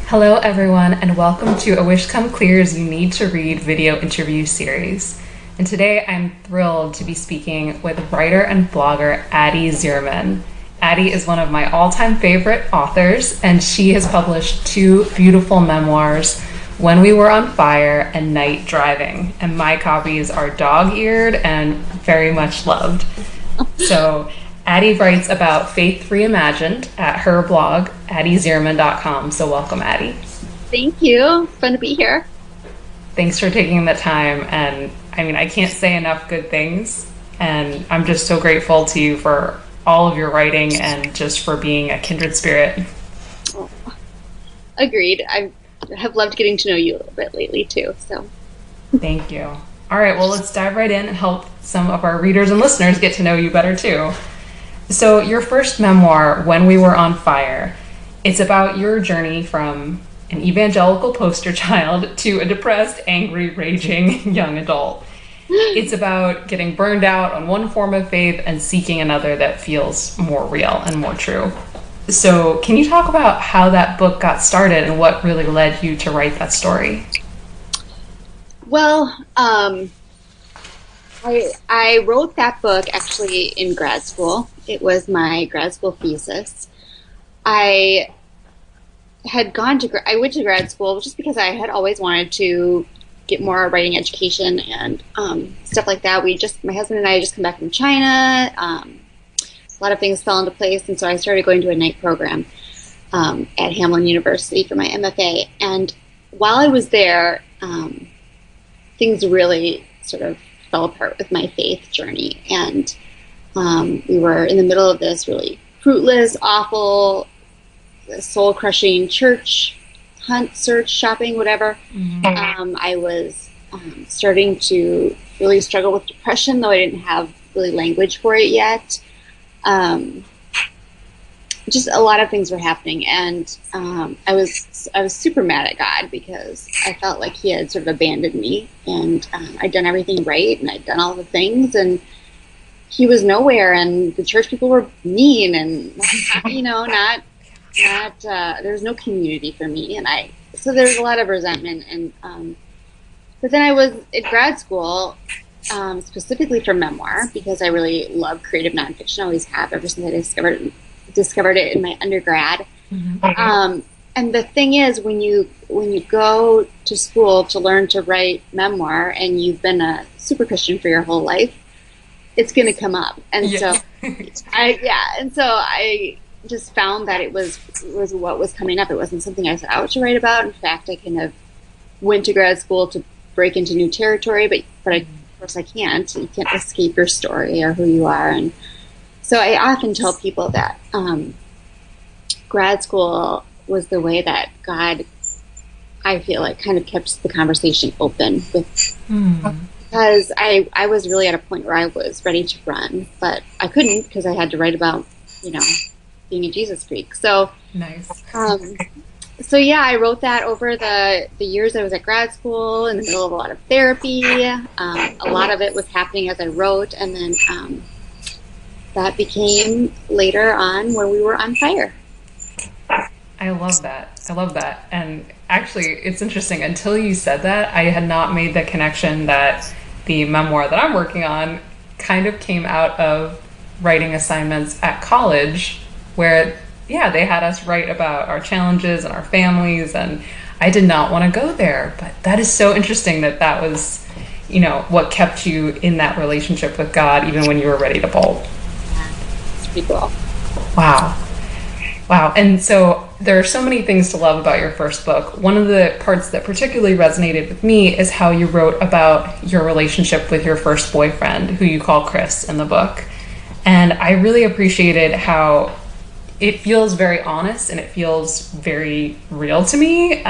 Hello, everyone, and welcome to A Wish Come Clear's You Need to Read video interview series. And today I'm thrilled to be speaking with writer and blogger Addie Zierman. Addie is one of my all-time favorite authors, and she has published two beautiful memoirs, When We Were on Fire and Night Driving. And my copies are dog-eared and very much loved. So Addie writes about faith reimagined at her blog, addiezierman.com. So welcome, Addie. Thank you. Fun to be here. Thanks for taking the time. And I can't say enough good things. And I'm just so grateful to you for all of your writing and just for being a kindred spirit. Oh, agreed. I have loved getting to know you a little bit lately, too. So Thank you. All right, well, let's dive right in and help some of our readers and listeners get to know you better, too. So your first memoir, When We Were on Fire, it's about your journey from an evangelical poster child to a depressed, angry, raging young adult. It's about getting burned out on one form of faith and seeking another that feels more real and more true. So can you talk about how that book got started and what really led you to write that story? Well, I wrote that book actually in grad school. It was my grad school thesis. I went to grad school just because I had always wanted to get more writing education and stuff like that. My husband and I had just come back from China. A lot of things fell into place, and so I started going to a night program at Hamline University for my MFA. And while I was there, things really sort of fell apart with my faith journey. And we were in the middle of this really fruitless, awful, soul-crushing church hunt, search, shopping, whatever. Mm-hmm. I was starting to really struggle with depression, though I didn't have really language for it yet. Just a lot of things were happening, and I was super mad at God because I felt like He had sort of abandoned me, and I'd done everything right, and I'd done all the things, and He was nowhere, and the church people were mean, and not there was no community for me, and so there was a lot of resentment, and but then I was at grad school. Specifically for memoir, because I really love creative nonfiction. I always have ever since I discovered it in my undergrad. Mm-hmm. And the thing is, when you go to school to learn to write memoir, and you've been a super Christian for your whole life, it's going to come up. And so, I just found that it was what was coming up. It wasn't something I set out to write about. In fact, I kind of went to grad school to break into new territory, but of course I can't. You can't escape your story or who you are. And so I often tell people that grad school was the way that God, I feel like, kind of kept the conversation open with, because I was really at a point where I was ready to run, but I couldn't because I had to write about, being a Jesus freak. So nice. I wrote that over the years I was at grad school in the middle of a lot of therapy. A lot of it was happening as I wrote, and then that became later on When We Were on Fire. I love that. And actually, it's interesting. Until you said that, I had not made the connection that the memoir that I'm working on kind of came out of writing assignments at college, where they had us write about our challenges and our families, and I did not want to go there. But that is so interesting that was, what kept you in that relationship with God, even when you were ready to bolt. Yeah, it's pretty cool. Wow. And so there are so many things to love about your first book. One of the parts that particularly resonated with me is how you wrote about your relationship with your first boyfriend, who you call Chris in the book. And I really appreciated how it feels very honest and it feels very real to me.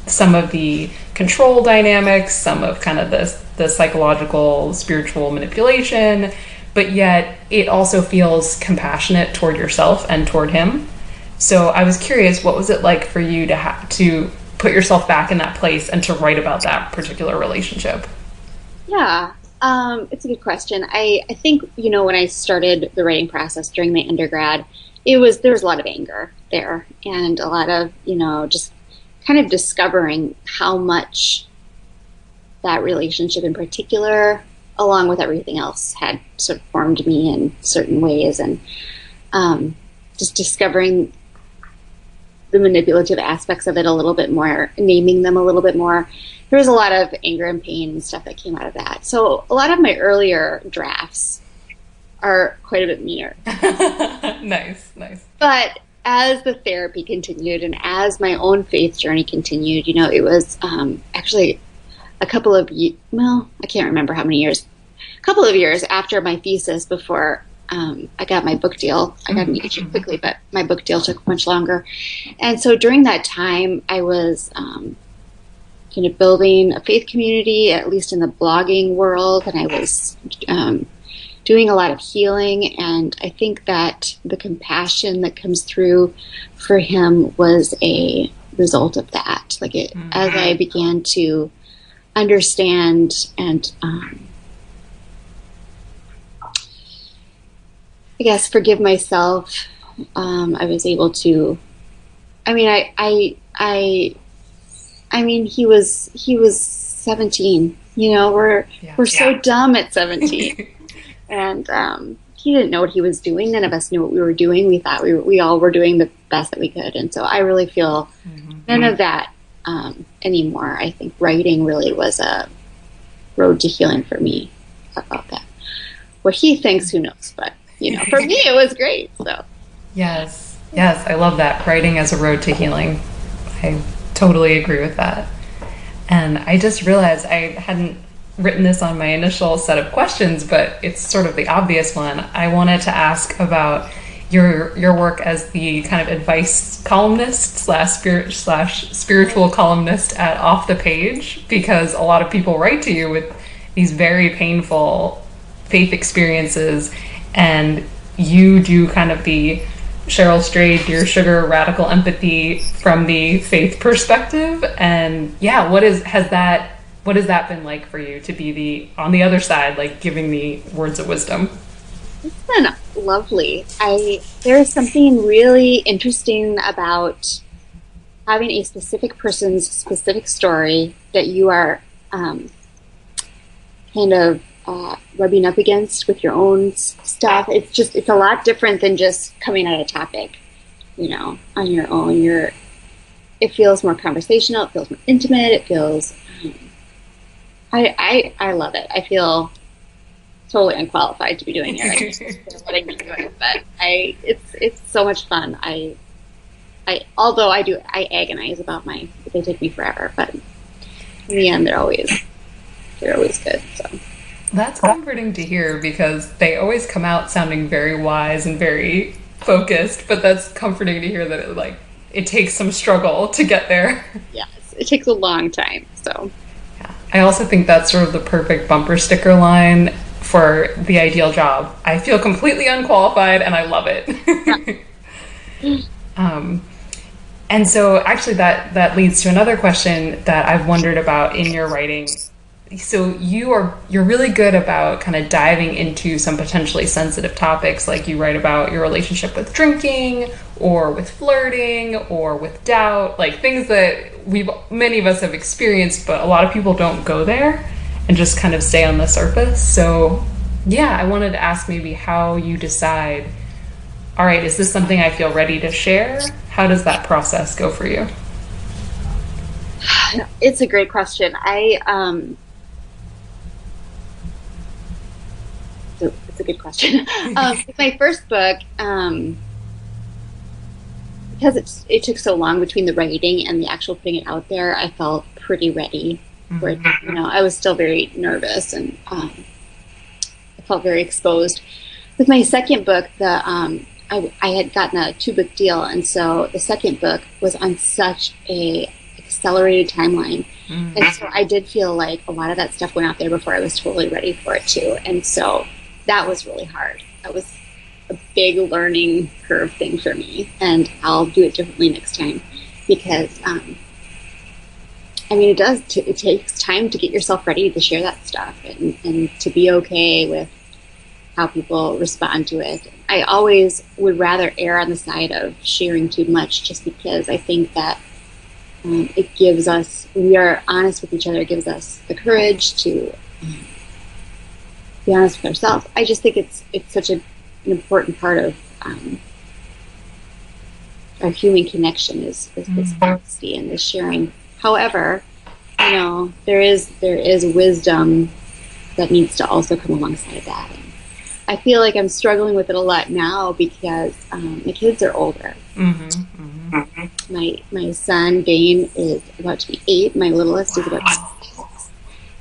Some of the control dynamics, some of kind of the psychological, spiritual manipulation, but yet it also feels compassionate toward yourself and toward him. So I was curious, what was it like for you to put yourself back in that place and to write about that particular relationship? Yeah, it's a good question. I think, when I started the writing process during my undergrad, there was a lot of anger there, and a lot of, just kind of discovering how much that relationship in particular, along with everything else, had sort of formed me in certain ways, and just discovering the manipulative aspects of it a little bit more, naming them a little bit more. There was a lot of anger and pain and stuff that came out of that. So a lot of my earlier drafts are quite a bit meaner. Nice, nice. But as the therapy continued and as my own faith journey continued, you know, it was actually a couple of, well, I can't remember how many years, a couple of years after my thesis before I got my book deal. I got an agent quickly, but my book deal took much longer. And so during that time, I was kind of building a faith community, at least in the blogging world, and I was doing a lot of healing. And I think that the compassion that comes through for him was a result of that. Like as I began to understand and I guess forgive myself, I was able to. I mean, he was 17. You know, we're so dumb at 17, and he didn't know what he was doing. None of us knew what we were doing. We thought we all were doing the best that we could, and so I really feel none of that anymore. I think writing really was a road to healing for me about that. What he thinks, who knows? But you know, for me, it was great. So yes, I love that, writing as a road to healing. I totally agree with that. And I just realized I hadn't written this on my initial set of questions, but it's sort of the obvious one. I wanted to ask about your work as the kind of advice columnist slash spiritual columnist at Off the Page, because a lot of people write to you with these very painful faith experiences, and you do kind of the Cheryl Strayed, Dear Sugar, radical empathy from the faith perspective. And yeah, what has that been like for you to be on the other side, like giving the words of wisdom? It's been lovely. There's something really interesting about having a specific person's specific story that you are kind of rubbing up against with your own stuff. It's a lot different than just coming at a topic, you know, on your own. It feels more conversational. It feels more intimate. It feels, I love it. I feel totally unqualified to be doing it. Letting me do it, but it's so much fun. Although I agonize about they take me forever, but in the end, they're always good. So. That's comforting to hear, because they always come out sounding very wise and very focused, but that's comforting to hear that it takes some struggle to get there. Yes, it takes a long time. So yeah. I also think that's sort of the perfect bumper sticker line for the ideal job. I feel completely unqualified and I love it. And so actually that leads to another question that I've wondered about in your writing. So you're really good about kind of diving into some potentially sensitive topics, like you write about your relationship with drinking or with flirting or with doubt, like things that many of us have experienced, but a lot of people don't go there and just kind of stay on the surface. So yeah, I wanted to ask maybe how you decide, all right, is this something I feel ready to share? How does that process go for you? It's a great question. It's a good question. My first book, because it took so long between the writing and the actual putting it out there, I felt pretty ready for it. You know, I was still very nervous and I felt very exposed. With my second book, I had gotten a 2-book deal, and so the second book was on such a accelerated timeline. And so I did feel like a lot of that stuff went out there before I was totally ready for it too. And so that was really hard. That was a big learning curve thing for me, and I'll do it differently next time, because it takes time to get yourself ready to share that stuff and to be okay with how people respond to it. I always would rather err on the side of sharing too much, just because I think that It gives us, when we are honest with each other, it gives us the courage to be honest with ourselves. I just think it's such an important part of our human connection is this honesty and this sharing. However, you know, there is wisdom that needs to also come alongside that. And I feel like I'm struggling with it a lot now because my kids are older. My son Dane is about to be 8. My littlest is about to be 6.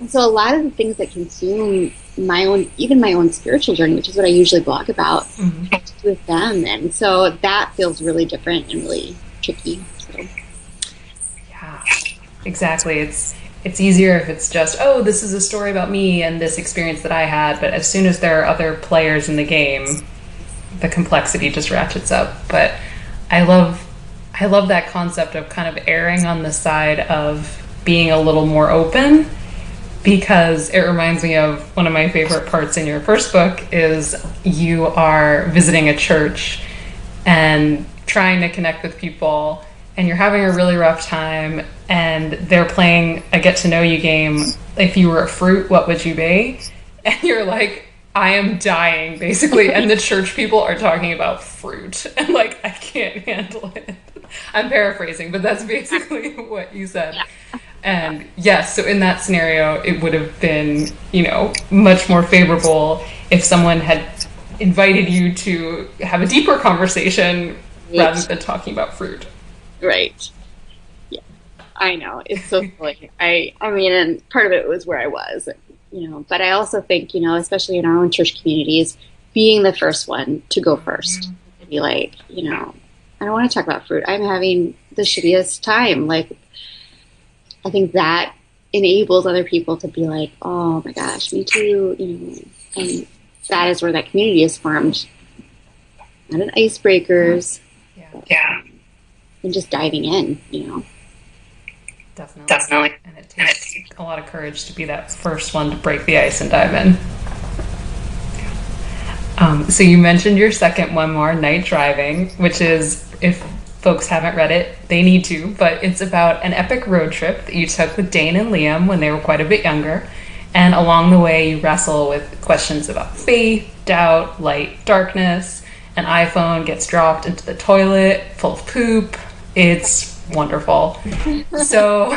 And so a lot of the things that consume my own spiritual journey, which is what I usually blog about, have to do with them. And so that feels really different and really tricky. So. Yeah, exactly. It's easier if it's just, oh, this is a story about me and this experience that I had. But as soon as there are other players in the game, the complexity just ratchets up. But I love that concept of kind of erring on the side of being a little more open, because it reminds me of one of my favorite parts in your first book is you are visiting a church and trying to connect with people, and you're having a really rough time, and they're playing a get to know you game. If you were a fruit, what would you be? And you're like, I am dying, basically. And the church people are talking about fruit. And like, I can't handle it. I'm paraphrasing, but that's basically what you said. Yeah. And yes, so in that scenario, it would have been, you know, much more favorable if someone had invited you to have a deeper conversation rather than talking about fruit. Right. Yeah. I know. It's so silly. I mean, and part of it was where I was, you know, but I also think, you know, especially in our own church communities, being the first one to go first, to be like, you know, I don't want to talk about fruit. I'm having the shittiest time. Like, I think that enables other people to be like, oh my gosh, me too, you know, and that is where that community is formed. Not an icebreakers. Yeah. And just diving in, you know. Definitely. And it takes a lot of courage to be that first one to break the ice and dive in. So you mentioned your second memoir, Night Driving, which is, if folks haven't read it, they need to, but it's about an epic road trip that you took with Dane and Liam when they were quite a bit younger. And along the way, you wrestle with questions about faith, doubt, light, darkness. An iPhone gets dropped into the toilet full of poop. It's wonderful. So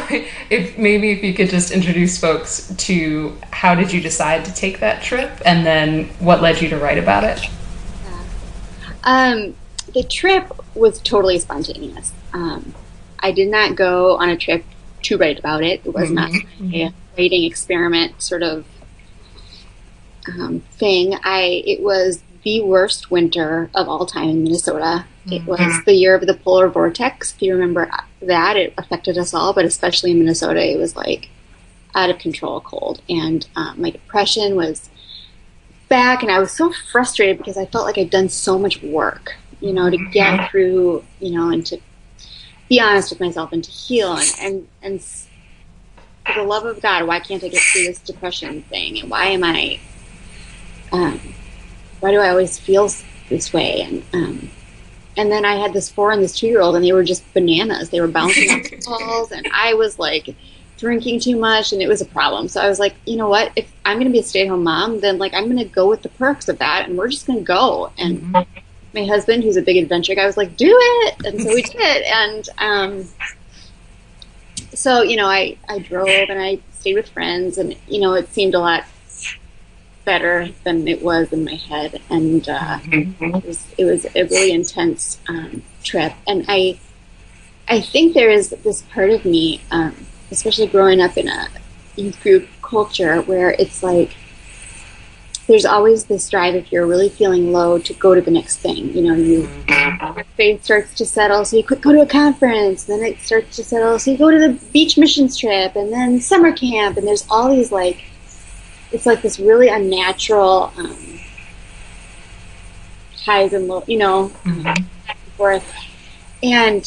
if you could just introduce folks to how did you decide to take that trip, and then what led you to write about it? The trip was totally spontaneous. I did not go on a trip to write about it. It was not a writing experiment sort of thing. It was the worst winter of all time in Minnesota. It was the year of the polar vortex. If you remember that, it affected us all, but especially in Minnesota, it was like out of control cold. And my depression was back, and I was so frustrated because I felt like I'd done so much work, you know, to get through, you know, and to be honest with myself and to heal. And for the love of God, why can't I get through this depression thing? And why am I, why do I always feel this way? And then I had this 4 and this 2-year-old, and they were just bananas. They were bouncing off the walls, and I was like drinking too much, and it was a problem. So I was like, you know what? If I'm going to be a stay-at-home mom, then like I'm going to go with the perks of that, and we're just going to go. And my husband, who's a big adventure guy, was like, do it. And so we did. And so, you know, I drove and I stayed with friends, and, you know, it seemed a lot better than it was in my head. And it was a really intense trip. And I think there is this part of me, especially growing up in a youth group culture, where it's like there's always this drive, if you're really feeling low, to go to the next thing. You know, your faith starts to settle, so you could go to a conference. Then it starts to settle, so you go to the beach missions trip, and then summer camp. And there's all these like, it's like this really unnatural highs and lows, you know, back and forth. And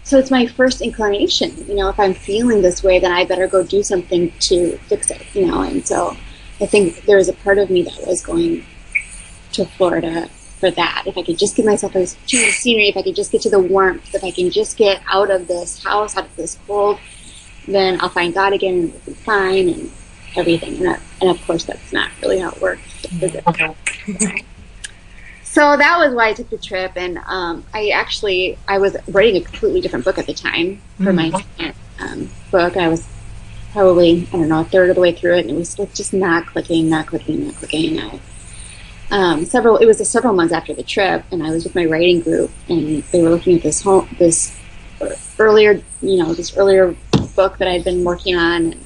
so it's my first inclination, you know, if I'm feeling this way, then I better go do something to fix it, you know. And so I think there was a part of me that was going to Florida for that. If I could just give myself a change of scenery, if I could just get to the warmth, if I can just get out of this house, out of this cold, then I'll find God again and it'll be fine and everything. And of course, that's not really how it works. So that was why I took the trip. And I was writing a completely different book at the time for my book. I was probably, I don't know, a third of the way through it, and it was just not clicking. It was several months after the trip, and I was with my writing group, and they were looking at this earlier book that I'd been working on, and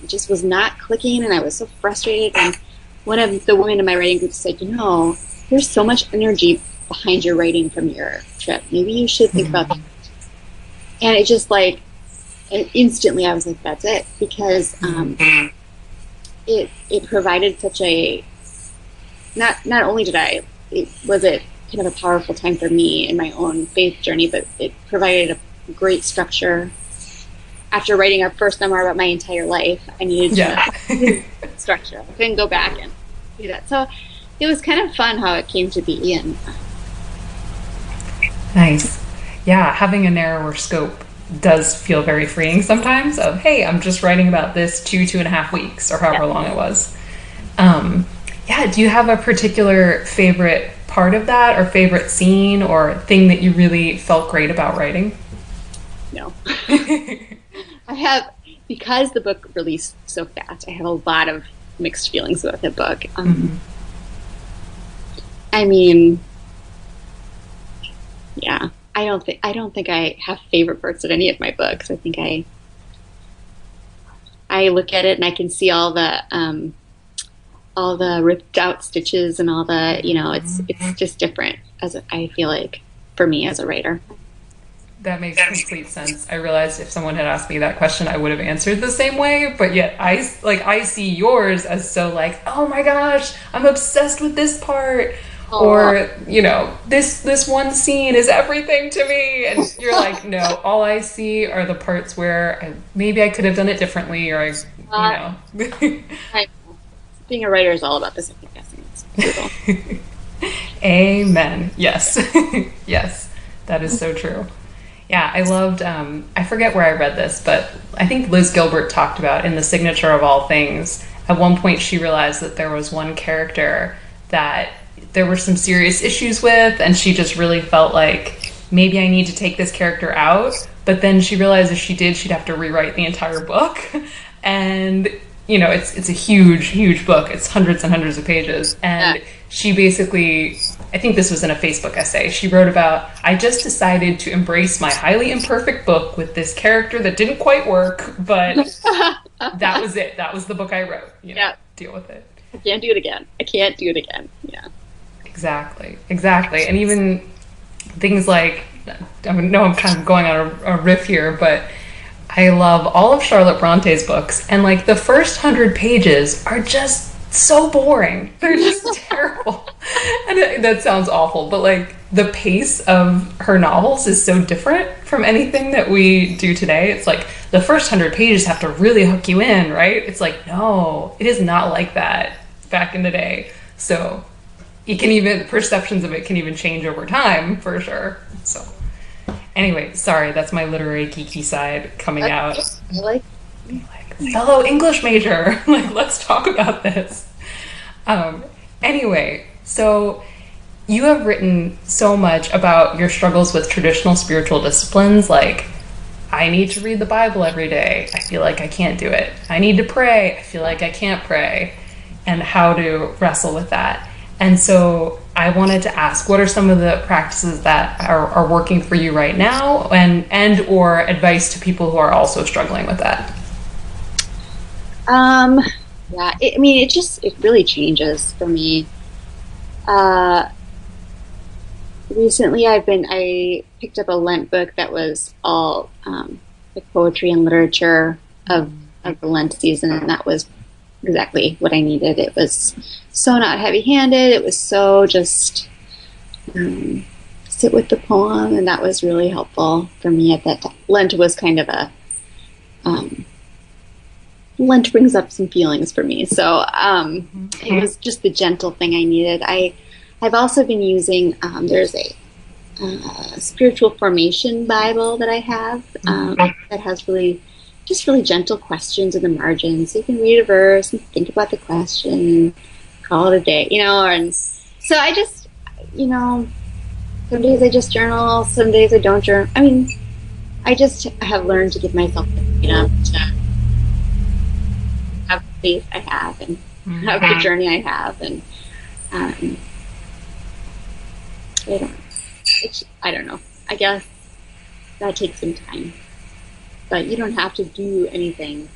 it just was not clicking, and I was so frustrated. And one of the women in my writing group said, there's so much energy behind your writing from your trip. Maybe you should think about that. And it just instantly I was like, that's it, because it provided such a not only was it kind of a powerful time for me in my own faith journey, but it provided a great structure. After writing our first memoir about my entire life, I needed to structure. I couldn't go back and do that. So it was kind of fun how it came to be. And nice. Yeah, having a narrower scope does feel very freeing sometimes of, hey, I'm just writing about this 2.5 weeks or however long it was. Do you have a particular favorite part of that or favorite scene or thing that you really felt great about writing? No. I have, because the book released so fast, I have a lot of mixed feelings about the book. I mean, yeah, I don't think I have favorite parts of any of my books. I think I look at it and I can see all the ripped out stitches and all the, it's just different, I feel like, for me as a writer. That makes complete sense. I realized if someone had asked me that question, I would have answered the same way, but yet I see yours as so oh my gosh, I'm obsessed with this part. Or, this one scene is everything to me. And you're like, no, all I see are the parts where maybe I could have done it differently, or Being a writer is all about the second guessing. It's brutal. Amen. Yes. Yes, that is so true. Yeah, I loved, I forget where I read this, but I think Liz Gilbert talked about in The Signature of All Things, at one point she realized that there was one character that there were some serious issues with, and she just really felt like maybe I need to take this character out. But then she realized if she did, she'd have to rewrite the entire book. And it's a huge book. It's hundreds and hundreds of pages. And she basically, I think this was in a Facebook essay, she wrote about, I just decided to embrace my highly imperfect book with this character that didn't quite work, but that was it. That was the book I wrote. Deal with it. I can't do it again. Yeah. Exactly. And even things like, I know I'm kind of going on a riff here, but I love all of Charlotte Bronte's books, and the first 100 pages are just so boring. They're just terrible. And that sounds awful, but the pace of her novels is so different from anything that we do today. It's the first 100 pages have to really hook you in, right? It's no, it is not like that back in the day. So perceptions of it can even change over time, for sure. So anyway, sorry, that's my literary geeky side coming out. Fellow English major, let's talk about this. Anyway, so you have written so much about your struggles with traditional spiritual disciplines, I need to read the Bible every day. I feel like I can't do it. I need to pray. I feel like I can't pray, and how to wrestle with that. And so I wanted to ask, what are some of the practices that are working for you right now, and or advice to people who are also struggling with that? It really changes for me. Recently I picked up a Lent book that was all poetry and literature of the Lent season, and that was exactly what I needed. It was so not heavy-handed. It was so just sit with the poem, and that was really helpful for me at that time. Lent was kind of a Lent brings up some feelings for me, so it was just the gentle thing I needed. I've also been using, there's a spiritual formation Bible that I have that has just really gentle questions in the margins. So you can read a verse and think about the question, call it a day, and so I just, some days I just journal, some days I don't journal. I mean, I just have learned to give myself the freedom to have the faith I have and have the journey I have. And I don't know. I guess that takes some time. But you don't have to do anything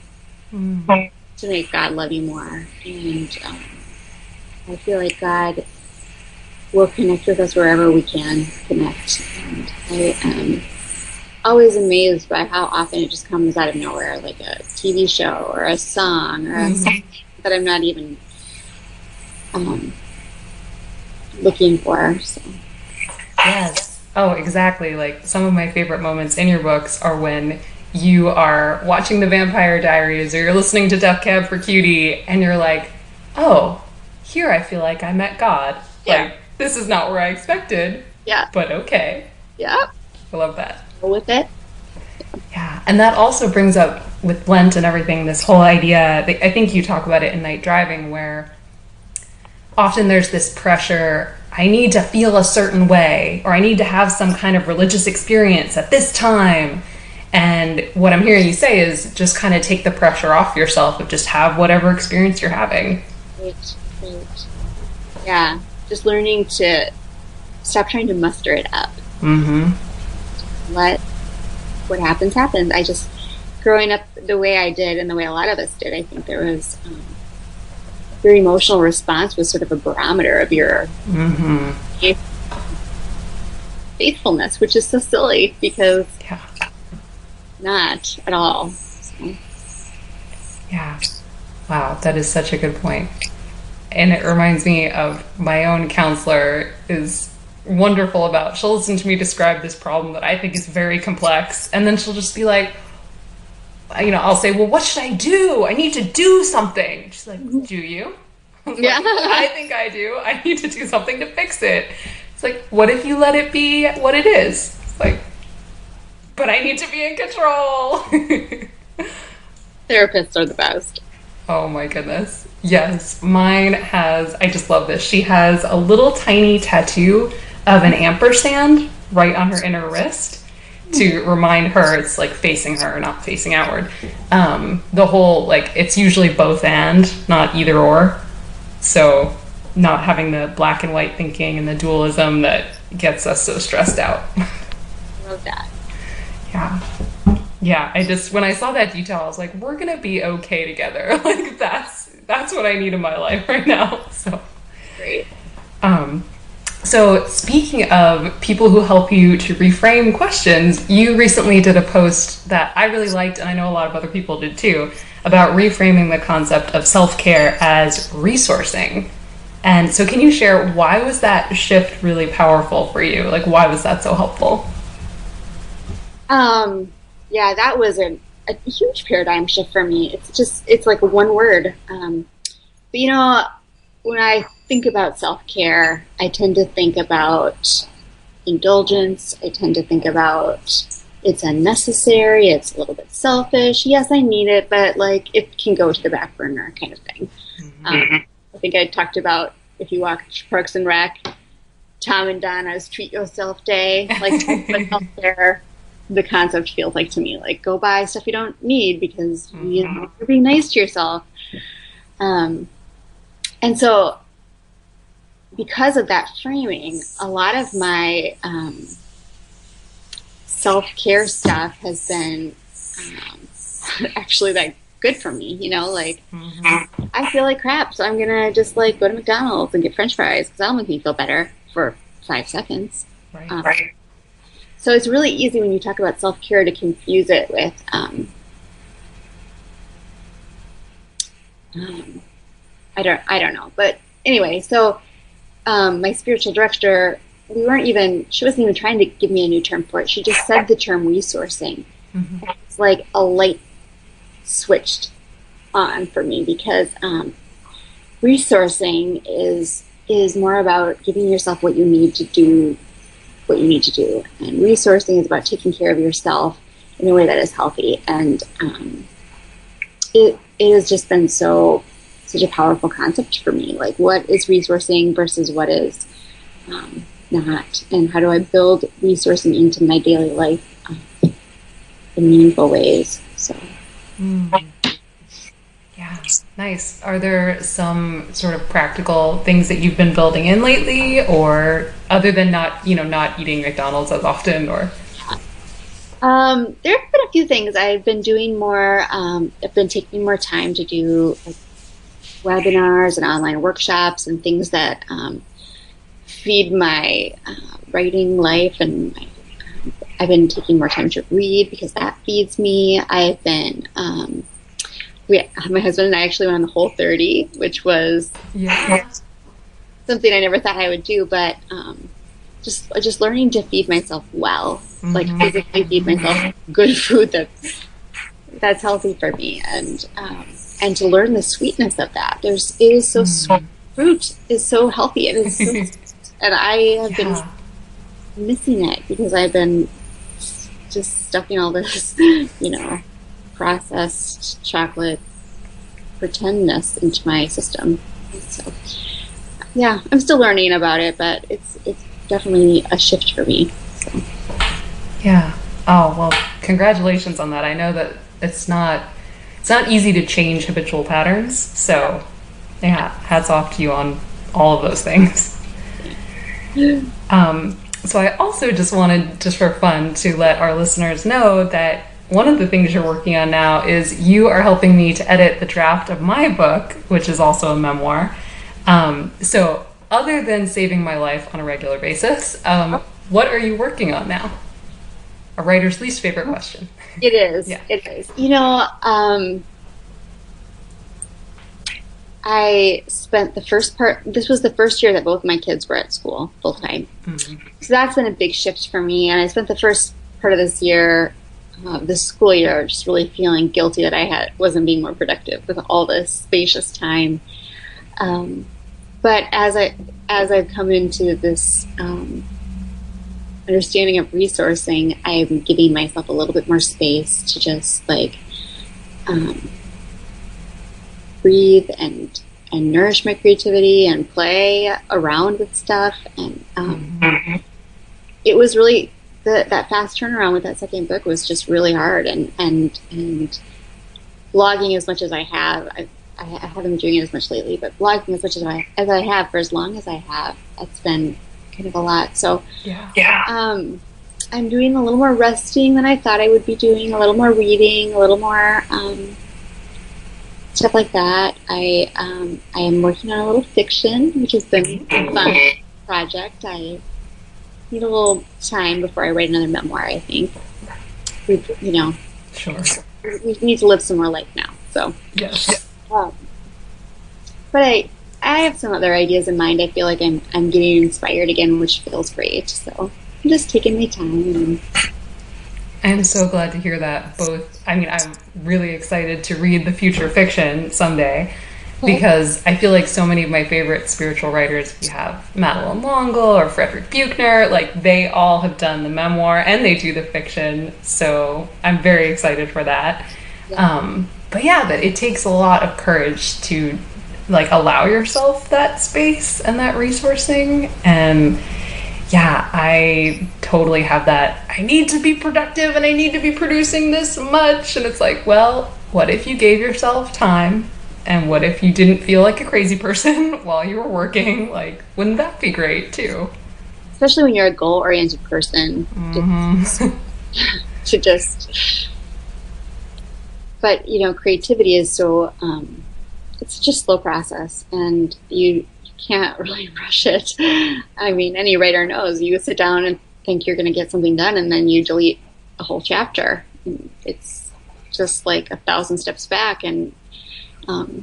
to make God love you more. And I feel like God will connect with us wherever we can connect. And I am always amazed by how often it just comes out of nowhere, like a TV show or a song or something that I'm not even looking for. So. Yes. Oh, exactly. Like some of my favorite moments in your books are when you are watching The Vampire Diaries or you're listening to Death Cab for Cutie and you're like, oh, here I feel like I met God. Yeah. Like, this is not where I expected. Yeah. But okay. Yeah. I love that. Go with it. Yeah. And that also brings up with Lent and everything, this whole idea, I think you talk about it in Night Driving, where often there's this pressure, I need to feel a certain way, or I need to have some kind of religious experience at this time. And what I'm hearing you say is just kind of take the pressure off yourself of just have whatever experience you're having. Right. Yeah. Just learning to stop trying to muster it up. Let what happens. I just, growing up the way I did and the way a lot of us did, I think there was your emotional response was sort of a barometer of your faithfulness, which is so silly because not at all. So. Yeah. Wow, that is such a good point. And it reminds me of my own counselor is wonderful about, she'll listen to me describe this problem that I think is very complex, and then she'll just be like, I'll say, well, what should I do? I need to do something. She's like, do you? Yeah. I think I do. I need to do something to fix it. It's like, what if you let it be what it is? It's like, but I need to be in control. Therapists are the best. Oh my goodness. Yes, mine has, I just love this. She has a little tiny tattoo of an ampersand right on her inner wrist to remind her it's like facing her, not facing outward. The whole, like, it's usually both and, not either or. So not having the black and white thinking and the dualism that gets us so stressed out. Love that. Yeah. Yeah, when I saw that detail, I was like, we're going to be okay together. Like, that's what I need in my life right now. So great. So speaking of people who help you to reframe questions, you recently did a post that I really liked, and I know a lot of other people did too, about reframing the concept of self-care as resourcing. And so can you share, why was that shift really powerful for you? Like, why was that so helpful? Yeah, that was a huge paradigm shift for me. It's like one word. But when I think about self-care, I tend to think about indulgence. I tend to think about it's unnecessary, it's a little bit selfish. Yes, I need it, but like it can go to the back burner kind of thing. I think I talked about, if you watch Parks and Rec, Tom and Donna's Treat Yourself Day, like self-care. The concept feels like to me, like, go buy stuff you don't need because you're being nice to yourself. And so because of that framing, a lot of my self-care stuff has been actually that good for me, I feel like crap, so I'm gonna just like go to McDonald's and get French fries because that'll make me feel better for 5 seconds. Right. So it's really easy when you talk about self-care to confuse it with I don't know. But anyway, so my spiritual director, she wasn't even trying to give me a new term for it. She just said the term resourcing. It's like a light switched on for me because resourcing is is more about giving yourself what you need to do, and resourcing is about taking care of yourself in a way that is healthy. And it has just been such a powerful concept for me. Like, what is resourcing versus what is not, and how do I build resourcing into my daily life in meaningful ways? So. Yeah, nice. Are there some sort of practical things that you've been building in lately, or other than not eating McDonald's as often, or? There have been a few things I've been doing more. I've been taking more time to do like webinars and online workshops and things that feed my writing life, and I've been taking more time to read because that feeds me. I've been my husband and I actually went on the Whole30, which was something I never thought I would do, but just learning to feed myself well, like physically feed myself good food that's healthy for me, and to learn the sweetness of that. It is so sweet. Fruit is so healthy, and it's and I have been missing it because I've been just stuffing all this, processed chocolate pretendness into my system. So, yeah, I'm still learning about it, but it's definitely a shift for me. So. Yeah. Oh, well, congratulations on that. I know that it's not easy to change habitual patterns. So, yeah, hats off to you on all of those things. So I also just wanted, just for fun, to let our listeners know that one of the things you're working on now is you are helping me to edit the draft of my book, which is also a memoir. So other than saving my life on a regular basis, what are you working on now? A writer's least favorite question. It is. Yeah. It is. I spent this was the first year that both my kids were at school full time. So that's been a big shift for me. And I spent the first part of this year, this school year, just really feeling guilty that I wasn't being more productive with all this spacious time. But as I've come into this understanding of resourcing, I'm giving myself a little bit more space to just breathe and nourish my creativity and play around with stuff. And it was really that fast turnaround with that second book was just really hard. And blogging as much as I have, I haven't been doing it as much lately, but blogging as much as I have for as long as I have, it's been kind of a lot. So I'm doing a little more resting than I thought I would be doing, a little more reading, a little more stuff like that. I am working on a little fiction, which has been a fun project. I need a little time before I write another memoir, I think. Sure. We need to live some more life now. So yes. But I have some other ideas in mind. I feel like I'm getting inspired again, which feels great. So I'm just taking my time. I'm so glad to hear that. I'm really excited to read the future fiction someday, because I feel like so many of my favorite spiritual writers, we have Madeline L'Engle or Frederick Buechner, like they all have done the memoir and they do the fiction. So I'm very excited for that. But that it takes a lot of courage to allow yourself that space and that resourcing. And I totally have that. I need to be productive and I need to be producing this much. And it's like, well, what if you gave yourself time? And what if you didn't feel like a crazy person while you were working? Wouldn't that be great too? Especially when you're a goal-oriented person. To just... But, creativity is so... it's just a slow process. And you can't really rush it. I mean, any writer knows you sit down and think you're going to get something done, and then you delete a whole chapter. It's just like 1,000 steps back. And so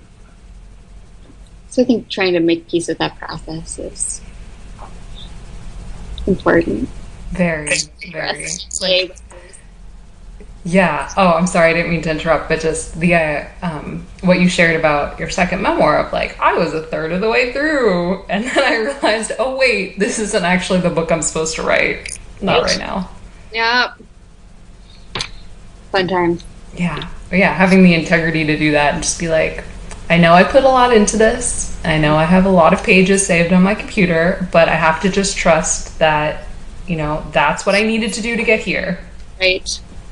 I think trying to make peace with that process is important. Very, very. Yeah. Oh, I'm sorry. I didn't mean to interrupt, but just the what you shared about your second memoir of like I was a third of the way through, and then I realized, oh wait, this isn't actually the book I'm supposed to write. Not right Right? now. Yeah. Fun times. Yeah. But yeah, having the integrity to do that and just be like, I know I put a lot into this. I know I have a lot of pages saved on my computer, but I have to just trust that, that's what I needed to do to get here. Right.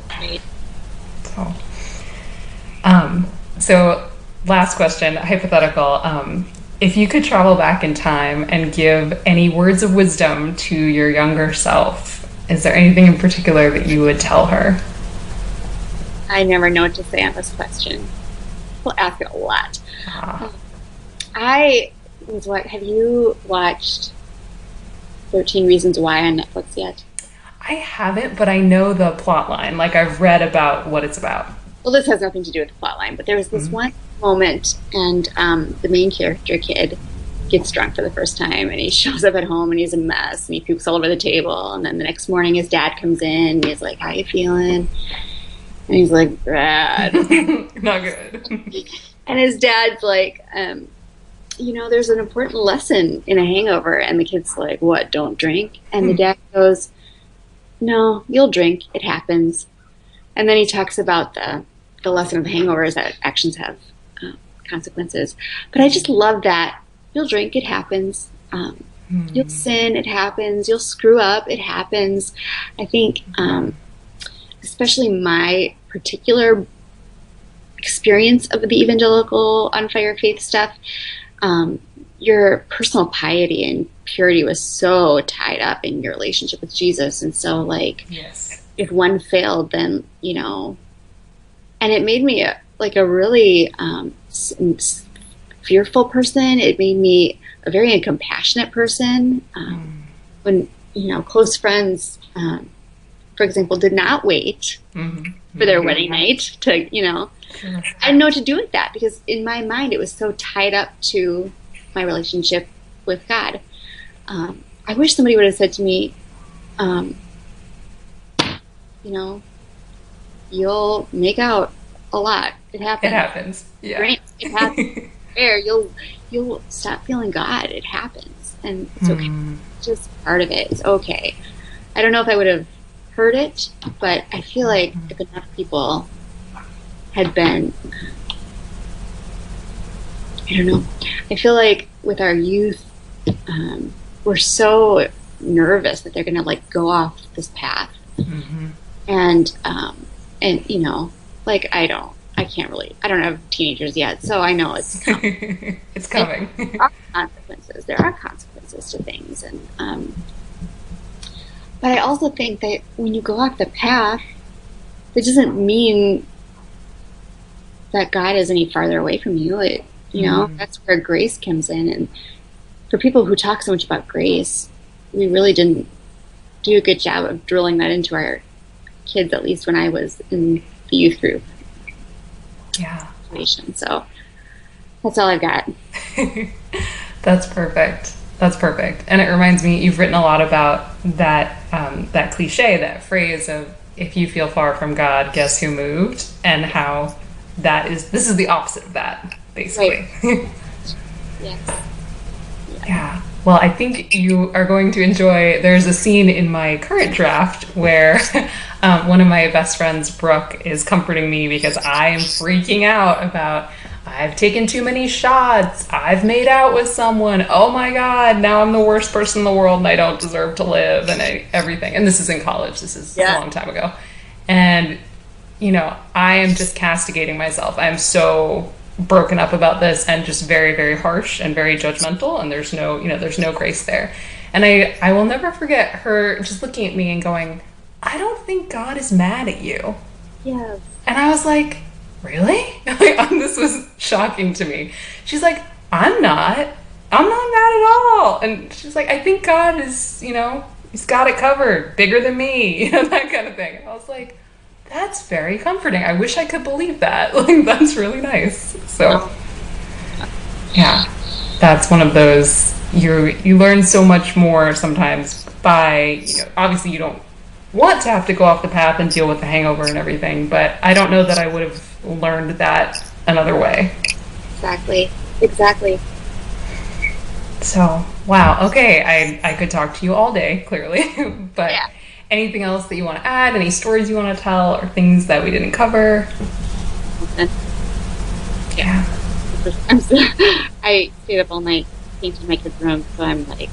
Right. So, um, so last question, hypothetical. If you could travel back in time and give any words of wisdom to your younger self, is there anything in particular that you would tell her? I never know what to say on this question. People ask it a lot. Ah, I was what? Have you watched 13 Reasons Why on Netflix yet? I haven't, but I know the plot line. Like I've read about what it's about. Well, this has nothing to do with the plot line, but there was this one moment, and the main character kid gets drunk for the first time, and he shows up at home, and he's a mess, and he pukes all over the table, and then the next morning his dad comes in, and he's like, "How you feeling?" And he's like, "Bad." Not good. And his dad's like, there's an important lesson in a hangover. And the kid's like, what, don't drink? And the dad goes, no, you'll drink. It happens. And then he talks about the lesson of the hangover is that actions have consequences. But I just love that. You'll drink. It happens. You'll sin. It happens. You'll screw up. It happens. I think, especially my particular experience of the evangelical on fire faith stuff, your personal piety and purity was so tied up in your relationship with Jesus. And so, like, Yes. if one failed, then, and it made me a really fearful person. It made me a very compassionate person. When, close friends, for example, did not wait for their wedding night to, I didn't know what to do with that because in my mind it was so tied up to my relationship with God. I wish somebody would have said to me, you'll make out a lot. It happens. It happens. Yeah. Right? It happens. There, you'll stop feeling God. It happens, and it's okay. It's just part of it. It's okay. I don't know if I would have heard it, but I feel like if enough people had been, I don't know. I feel like with our youth, we're so nervous that they're going to like go off this path, and like I can't really. I don't have teenagers yet, so I know it's coming. It's coming. There are consequences. There are consequences to things, and but I also think that when you go off the path, it doesn't mean that God is any farther away from you. That's where grace comes in. And for people who talk so much about grace, we really didn't do a good job of drilling that into our kids, at least when I was in the youth group. Yeah. Situation. So that's all I've got. That's perfect. That's perfect. And it reminds me, you've written a lot about that cliche, that phrase of if you feel far from God, guess who moved? And how this is the opposite of that, basically. Right. Yes. Yeah. Well, I think you are going to enjoy, there's a scene in my current draft where one of my best friends, Brooke, is comforting me because I am freaking out about I've taken too many shots. I've made out with someone. Oh my God, now I'm the worst person in the world and I don't deserve to live and everything. And this is in college. This is a long time ago. And, I am just castigating myself. I'm so broken up about this and just very, very harsh and very judgmental. And there's no grace there. And I will never forget her just looking at me and going, I don't think God is mad at you. Yes. And I was like, really? This was shocking to me. She's like, I'm not mad at all. And she's like, I think God is, he's got it covered, bigger than me, that kind of thing. And I was like, that's very comforting. I wish I could believe that. Like, that's really nice. So, yeah, that's one of those, you learn so much more sometimes by, obviously you don't want to have to go off the path and deal with the hangover and everything, but I don't know that I would have learned that another way. Exactly. Exactly. So, wow. Okay, I could talk to you all day, clearly. But Yeah. anything else that you want to add? Any stories you want to tell, or things that we didn't cover? And, yeah. Yeah. I'm so, I stayed up all night painting my kids' rooms, so I'm like,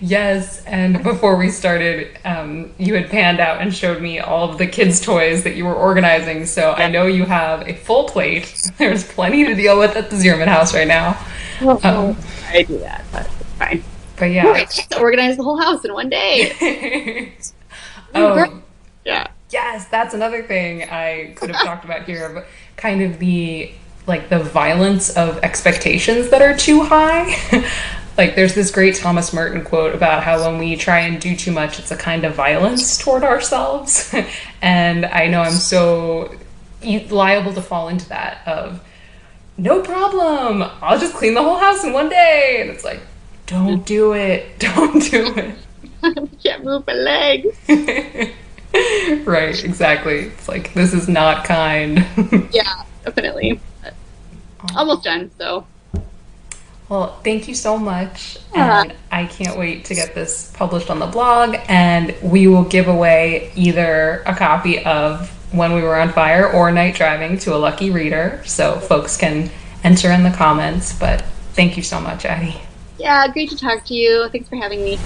Yes, and before we started, you had panned out and showed me all of the kids' toys that you were organizing. So I yeah. know you have a full plate. There's plenty to deal with at the Zierman house right now. Oh, Um, I do that, but it's fine. but Oh, I yeah. just organized the whole house in one day. Oh, great. Oh, Yeah. yes, that's another thing I could have talked about here, but kind of the like the violence of expectations that are too high. Like there's this great Thomas Merton quote about how when we try and do too much, it's a kind of violence toward ourselves. And I know I'm so liable to fall into that of no problem, I'll just clean the whole house in one day. And it's like, don't do it. Don't do Can't move my legs. it. Right, exactly. It's like this is not kind. Yeah, definitely. But almost done, so. Well, thank you so much. Yeah. And I can't wait to get this published on the blog. And we will give away either a copy of When We Were on Fire or Night Driving to a lucky reader. So folks can enter in the comments. But thank you so much, Addie. Yeah, great to talk to you. Thanks for having me.